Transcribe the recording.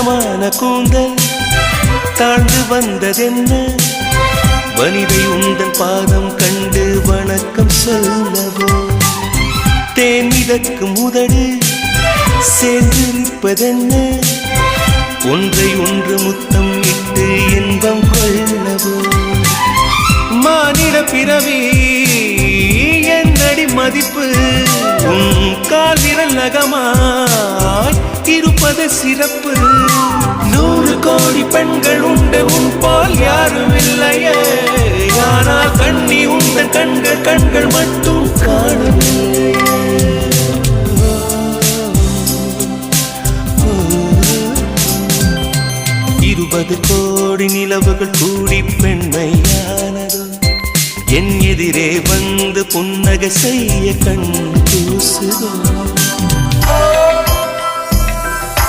நீளமான கூந்தல் தாழ்ந்து வந்ததென்ன வனிதை உந்தன் பாதம் கண்டு வணக்கம் சொல்லவோ தேன் மிதக்கும் உதடு சேர்ந்திருப்பதென்ன ஒன்றை ஒன்று முத்தம் இட்டு இன்பம் கொள்ளவோ மானிட பிறவி என்னடி மதிப்பு உன் கால் விரல் நகமாய் இருப்பது சிறப்பு 100 கோடி பெண்கள் உண்டு உன் போல் யாரும் இல்லையே ஆனால் கண்ணி உந்தன் கண்கள் மட்டும் காணவில்லை 20 கோடி நிலவுகள் கூடி பெண்மையானதோ என் எதிரே வந்து புன்னகை செய்ய கண் கூசுதோ